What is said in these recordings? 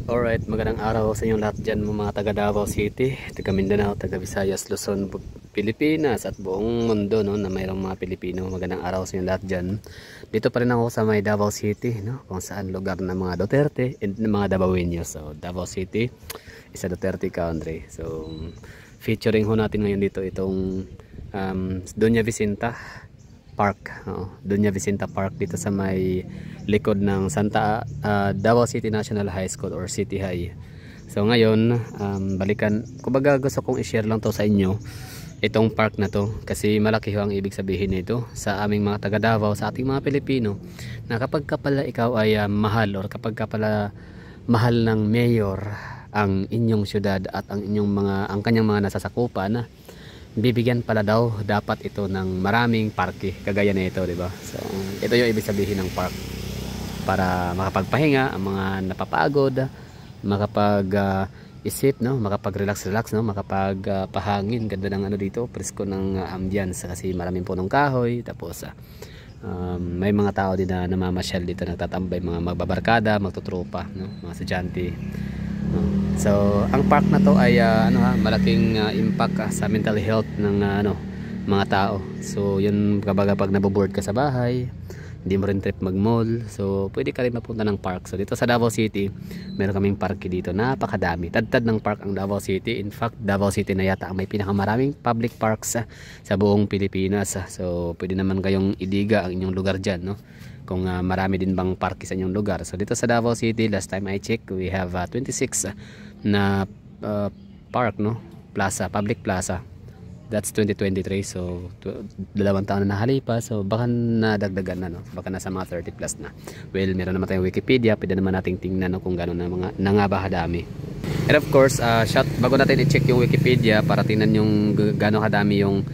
Alright, magandang araw sa inyong lahat dyan mga taga Davao City, taga Mindanao, taga Visayas, Luzon, Pilipinas at buong mundo no, na mayroong mga Pilipino. Magandang araw sa inyong lahat dyan. Dito pa rin ako sa may Davao City, no, kung saan lugar ng mga Duterte and mga Davaoeños. So Davao City is a Duterte country. So featuring ho natin ngayon dito itong Doña Vicenta Park, Doña Vicenta Park dito sa may likod ng Davao City National High School or City High. So ngayon, balikan, kumbaga gusto kong i-share lang to sa inyo itong park na to kasi malaki ho ang ibig sabihin nito sa aming mga taga Davao, sa ating mga Pilipino, na kapag ka pala ikaw ay mahal or kapag ka pala mahal ng mayor ang inyong syudad at ang kanyang mga nasasakupan, bibigyan pala daw dapat ito ng maraming parke kagaya na ito, di ba? So ito yung ibig sabihin ng park, para makapagpahinga ang mga napapagod, isip, no, makapag-relax, no, makapagpahangin. Ganda ng ano dito, presko ng ambience kasi maraming punong kahoy. Tapos may mga tao din na namamasyal dito, nagtatambay, mga magbabarkada, magtutropa, no, mga estudyante. So ang park na to ay malaking impact sa mental health ng mga tao. So yun, kapag naboboard ka sa bahay, hindi mo rin trip mag mall, so pwede ka rin mapunta ng park. So dito sa Davao City meron kaming parke dito, napakadami, tad ng park ang Davao City. In fact, Davao City na yata ang may pinakamaraming public parks sa buong Pilipinas. So pwede naman kayong idiga ang inyong lugar dyan, no, kung marami din bang parke sa inyong lugar. So dito sa Davao City, last time I checked, we have 26 na park, no, plaza, public plaza. That's 2023, so 2 taon na nakalipas, so baka nadagdagan na, no, baka nasa mga 30 plus na. Well, meron naman tayong Wikipedia, pwede naman nating tingnan, no, kung gano'n na nga ba kadami. And of course, bago natin i-check yung Wikipedia para tingnan yung gano'n kadami yung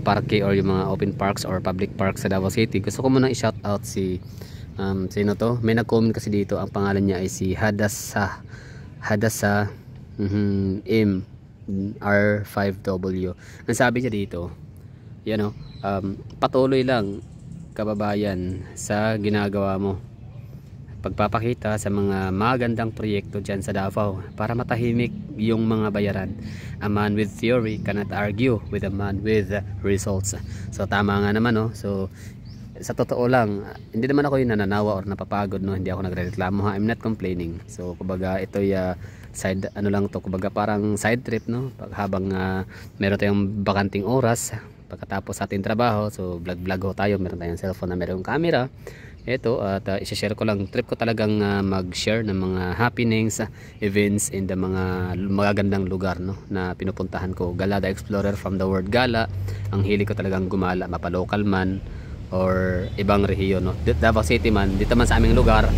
parke or yung mga open parks or public parks sa Davao City, gusto ko muna i-shout out sino to? May nag-comment kasi dito, ang pangalan niya ay si Hadasa R5W. Ang sabi niya dito, patuloy lang kababayan sa ginagawa mo, pagpapakita sa mga magandang proyekto dyan sa Davao para matahimik yung mga bayaran. A man with theory cannot argue with a man with results. So tama nga naman, no? So sa totoo lang, hindi naman ako yung nananawa or napapagod, no? Hindi ako nagrereklamo, ha? I'm not complaining. So kumbaga ito side lang to, kumbaga parang side trip, no, habang meron tayong bakanting oras pagkatapos sa ating trabaho. So vlog ho tayo, meron tayong cellphone na meron camera ito, at i-share ko lang, trip ko talagang mag-share ng mga happenings, events in the mga magagandang lugar, no, na pinupuntahan ko. Gala the Explorer, from the word gala, ang hilig ko talagang gumala, mapalocal man or ibang rehiyon, no, Davao City man, dito man sa aming lugar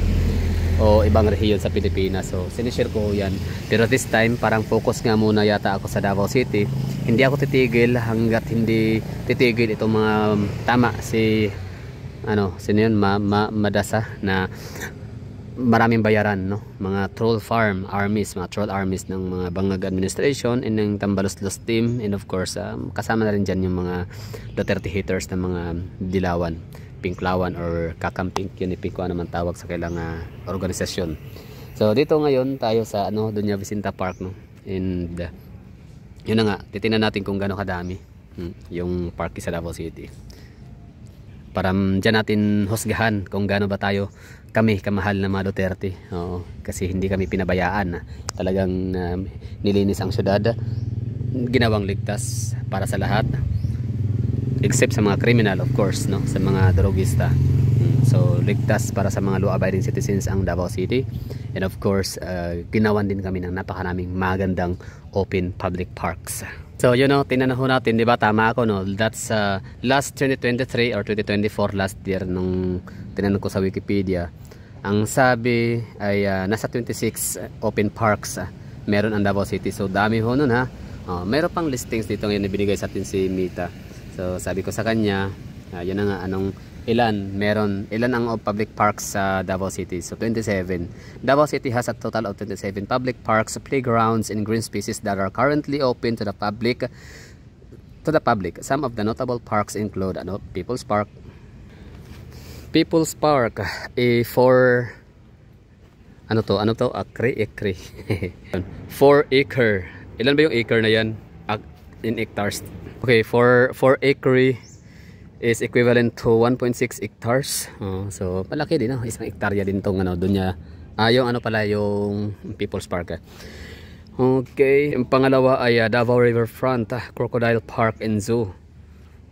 o ibang rehiyon sa Pilipinas. So sinishare ko yan, pero this time parang focus nga muna yata ako sa Davao City. Hindi ako titigil hanggat hindi titigil itong mga sino yun, Madasa, na maraming bayaran, no, mga troll armies ng mga Bangag administration and ng Tambaluslos team, and of course kasama na rin dyan yung mga Duterte haters ng mga Dilawan, Pinklawan or Kakamping, yun ipin ko naman tawag sa kailang organisasyon. So dito ngayon tayo sa Doña Vicenta Park, no, and yun na nga, titingnan natin kung gaano kadami yung park sa Davao City, para dyan natin husgahan kung gaano ba kami kamahal na mga Duterte. Oo, kasi hindi kami pinabayaan, talagang nilinis ang syudad, ginawang ligtas para sa lahat except sa mga criminal, of course, no, sa mga drogista. So ligtas para sa mga law abiding citizens ang Davao City, and of course ginawan din kami ng napakaraming magandang open public parks. So tingnan natin, di ba, tama ako, no? That's last 2023 or 2024, last year, nung tinanong ko sa Wikipedia, ang sabi ay nasa 26 open parks meron ang Davao City. So dami ho nun, ha. Meron pang listings dito ngayon na binigay sa atin si Mita. So sabi ko sa kanya, yun na nga, ilan ang public parks sa Davao City. So 27. Davao City has a total of 27 public parks, playgrounds, and green spaces that are currently open to the public. Some of the notable parks include People's Park, Ano to? Ano to? Acre. 4 acre. Ilan ba yung acre na yan? In hectares. Okay, 4 acre is equivalent to 1.6 hectares. So malaki din, no? Isang hektarya din tong ano doon niya. Yung ano pala yung People's Park. Okay, yung pangalawa ay Davao Riverfront Crocodile Park and Zoo.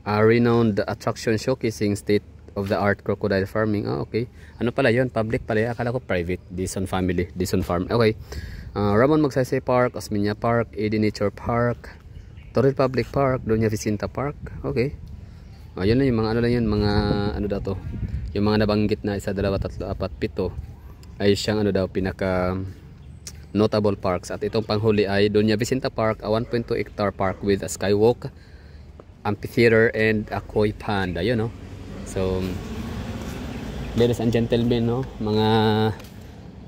Renowned attraction showcasing state-of-the-art crocodile farming. Okay. Ano pala yun? Public pala. Akala ko private. Dison family. Dison Farm. Okay. Ramon Magsaysay Park, Osmeña Park, Eden Nature Park, Toril Public Park, Doña Vicenta Park. Okay. Yun na yung mga ano lang yun. Mga ano daw to. Yung mga nabanggit na 1, 2, 3, 4, 5 ay siyang ano daw pinaka notable parks. At itong panghuli ay Doña Vicenta Park, a 1.2 hectare park with a skywalk, amphitheater and a koi pond. Ayun, no? So ladies and gentlemen, no, mga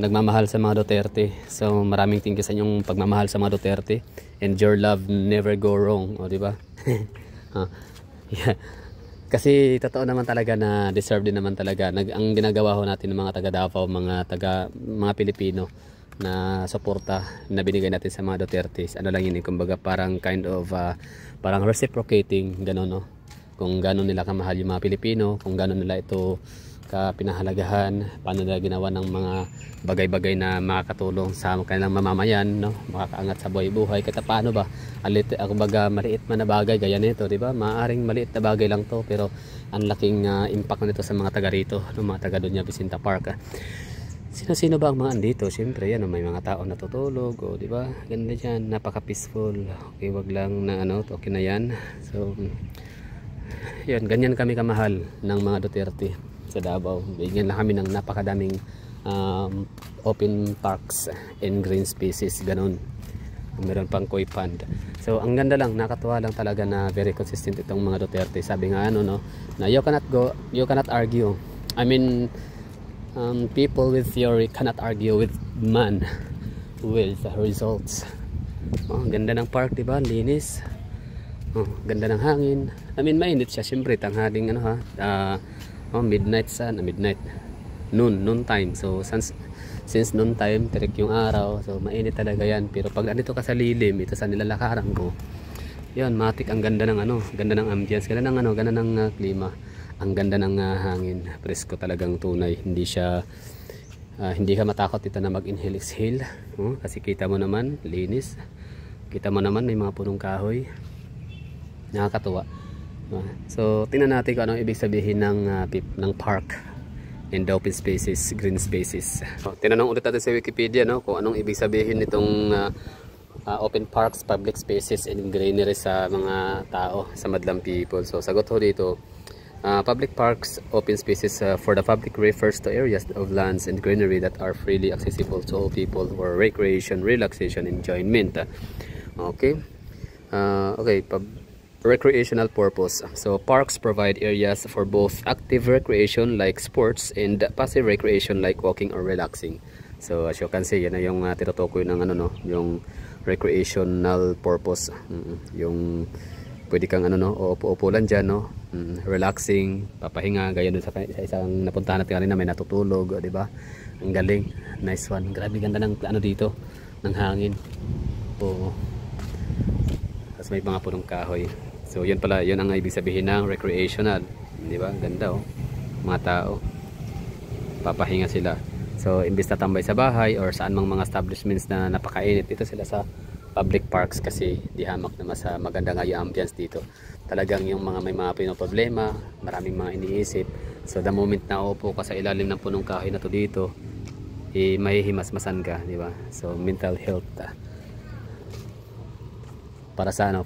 nagmamahal sa mga Duterte, so maraming thank you sa inyong pagmamahal sa mga Duterte, and your love never go wrong, o di ba? Yeah. Kasi totoo naman talaga na deserve din naman talaga ang ginagawa ho natin ng mga taga Davao, mga Pilipino na suporta na binigay natin sa mga Duterte. Ano lang yun, kumbaga parang kind of parang reciprocating, gano'n, no? Kung gano'n nila kamahal yung mga Pilipino, kung gano'n nila ito kapinahalagahan, paano nila ginawa ng mga bagay-bagay na makakatulong sa kanilang mamamayan, no? Makakaangat sa buhay-buhay. Kaya paano ba, kumbaga maliit man na bagay gaya nito, di ba? Maaring maliit na bagay lang to, pero ang laking impact nito sa mga taga rito, no? Mga taga Doña Vicenta Park. Sino-sino ba ang mga andito? Siyempre yan, may mga tao natutulog, o di ba? Ganda diyan, napaka-peaceful. Okay, wag lang na ano, okay na yan. So yan, ganyan kami kamahal ng mga Duterte sa Davao. Bigyan lang kami ng napakadaming open parks and green spaces, ganun. Meron pang koi pond. So ang ganda lang, nakatuwa lang talaga na very consistent itong mga Duterte. Sabi nga ano, no, na you cannot argue. I mean, people with theory cannot argue with man with results. Ang ganda ng park, diba? Linis. Ganda ng hangin. I mean, mainit siya siyempre tanghaling ano midnight sun, noon time. So since noon time, tirik yung araw, so mainit talaga yan. Pero pag andito ka sa lilim, ito sa nilalakaran ko, yan, matik, ang ganda ng ano, ganda ng ambience, ganda ng ano, ganda ng klima, ang ganda ng hangin, presko talagang tunay. Hindi siya hindi ka matakot dito na mag-inhale exhale, kasi kita mo naman linis, kita mo naman may mga punong kahoy, nakakatuwa. So tingnan natin kung anong ibig sabihin ng park and open spaces, green spaces. Tinanong ulit natin sa Wikipedia, no, kung anong ibig sabihin nitong open parks, public spaces and greenery sa mga tao, sa madlang people. So sagot ho dito, public parks, open spaces for the public refers to areas of lands and greenery that are freely accessible to all people for recreation, relaxation, enjoyment. Okay. Recreational purpose. So parks provide areas for both active recreation like sports and passive recreation like walking or relaxing. So as you can see, yan na yung tinutukoy ng ano, no, yung recreational purpose. Yung pwede kang ano, no, upo-upo lang dyan, no, relaxing, papahinga, gaya dun sa isang napuntahan natin kanina, may natutulog, di ba? Ang galing, nice one. Grabe ganda ng ano dito, ng hangin. Tapos may mga punong kahoy. So yun pala, yun ang ibig sabihin ng recreational, di ba? Ganda, oh, mga tao, papahinga sila. So imbis na tambay sa bahay or saan mang mga establishments na napakainit, dito sila sa public parks kasi di hamak naman sa maganda nga yung ambience dito. Talagang yung mga may mga pinoproblema, maraming mga iniisip. So the moment na upo ka sa ilalim ng punong kahoy na to dito, may himasmasan ka, di ba? So mental health, para sa ano,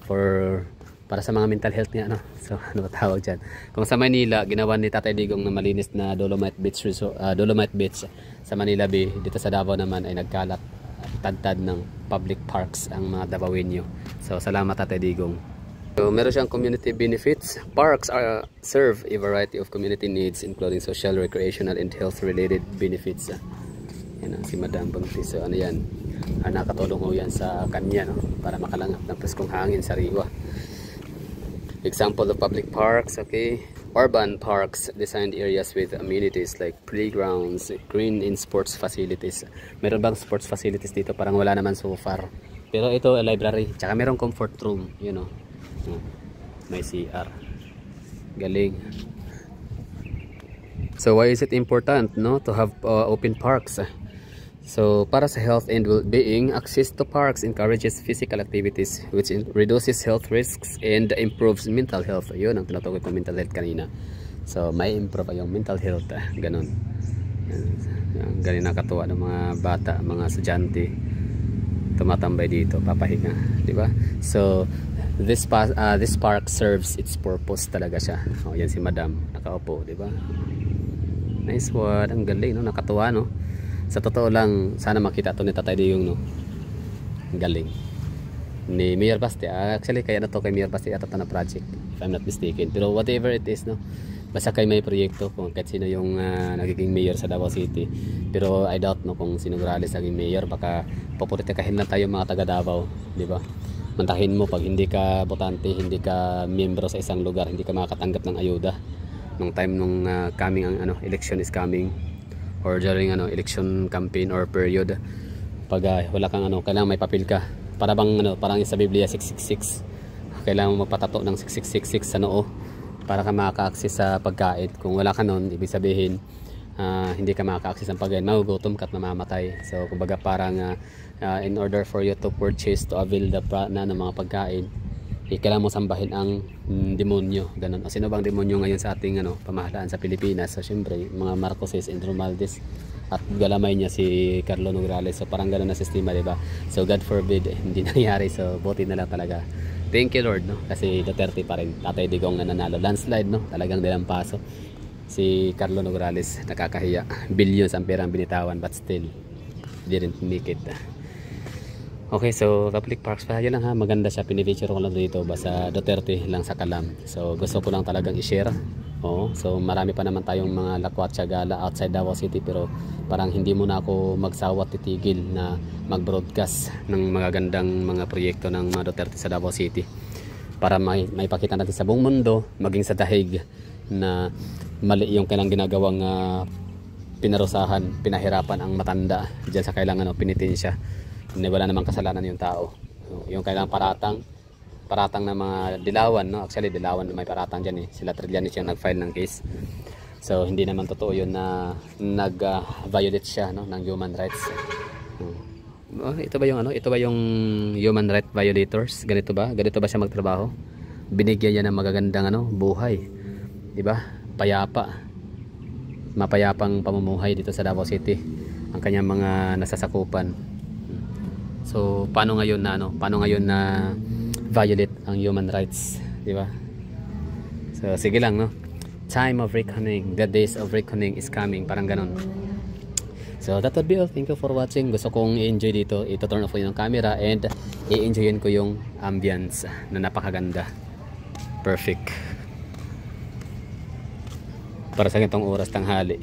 para sa mga mental health niya, no? So ano ba tawag dyan? Kung sa Manila, ginawa ni Tatay Digong na malinis na Dolomite Beach Dolomite Beach sa Manila Bay, dito sa Davao naman ay nagkalat tad ng public parks ang mga Davaoenyo. So salamat Tatay Digong. So meron siyang community benefits. Parks serve a variety of community needs including social, recreational and health related benefits. Yan si Madam Buntis. So ano yan? Nakatulong ho yan sa kanya, no? Para makalanghap ng preskong hangin sa riwa. Example of public parks, okay? urban parks, designed areas with amenities like playgrounds, green and sports facilities. Meron bang sports facilities dito? Parang wala naman so far. Pero ito library, tsaka merong comfort room, you know. May CR. Galing. So why is it important, no, to have open parks? So para sa health and well-being, access to parks encourages physical activities which reduces health risks and improves mental health. Yun ang tinutukoy ko, mental health kanina. So may improve yung mental health, ganun. Galing nakatuwa ng mga bata, mga estudyante tumatambay dito, papahinga, di ba? So this park serves its purpose talaga siya. Oh, yan si Madam nakaupo, di ba? Nice one, ang galing, no? Nakatuwa, no? Sa totoo lang, sana makita to ni Tatay Digong, no? Galing. Ni Mayor Basti. Actually, kaya na to kay Mayor Basti ata na project, if I'm not mistaken. Pero whatever it is, no? Basta kay may proyekto, kung kahit sino yung nagiging mayor sa Davao City. Pero I doubt, no, kung sino Grales naging mayor, baka pupuritikahin lang tayo mga taga Davao, di ba? Mantahin mo pag hindi ka botante, hindi ka miyembro sa isang lugar, hindi ka makakatanggap ng ayuda. Nung time nung coming ang election is coming, or during election campaign or period, pag wala kang kailangan may papel ka, para bang parang sa Biblia 666, kailangan mo magpatato ng 6666 sa noo para ka makaka-access sa pagkain. Kung wala ka nun, ibig sabihin hindi ka makaka-access ng pagkain, magugutom ka at mamamatay. So kumbaga parang in order for you to purchase, to avail the mga pagkain, kailangan mo sambahin ang demonyo, ganun. O sino bang demonyo ngayon sa ating pamahalaan sa Pilipinas? So syempre mga Marcoses and Romualdez, at galamay niya si Carlo Nograles. So parang ganun na sistema, diba? So God forbid hindi nangyari. So buti na lang talaga. Thank you Lord, no? Kasi Duterte pa rin, Tatay Digong na nanalo. Landslide, no? Talagang paso. Si Carlo Nograles, nakakahiya. Billions ang perang binitawan, but still didn't make it. Okay, so public parks pa, yun lang ha, maganda siya, pinipicture ko lang dito, basta Duterte lang sa kalam. So gusto ko lang talagang i-share. Oo, so marami pa naman tayong mga lakwatsa gala outside Davao City, pero parang hindi mo na ako magsawa titigil na mag-broadcast ng magagandang mga proyekto ng mga Duterte sa Davao City, para may pakita natin sa buong mundo, maging sa dahig, na mali yung kailang ginagawang pinarusahan, pinahirapan ang matanda dyan sa kailangan pinitin siya. Wala namang kasalanan yung tao. Yung kailang paratang ng mga dilawan, no? Actually dilawan may paratang dyan, sila Trillanes yung nag-file ng case. So hindi naman totoo yun na nag-violate siya, no, ng human rights. Ito ba yung human right violators? Ganito ba siya magtrabaho? Binigyan niya ng magagandang buhay, di ba? Mapayapang pamumuhay dito sa Davao City ang kanyang mga nasasakupan. So paano ngayon na violate ang human rights, di ba? So sige lang, no? Time of reckoning, the days of reckoning is coming, parang ganun. So that would be all. Thank you for watching. Gusto kong i-enjoy dito, i-turn off ko yung camera and i-enjoyin ko yung ambience na napakaganda. Perfect para sa ganitong oras, tanghali.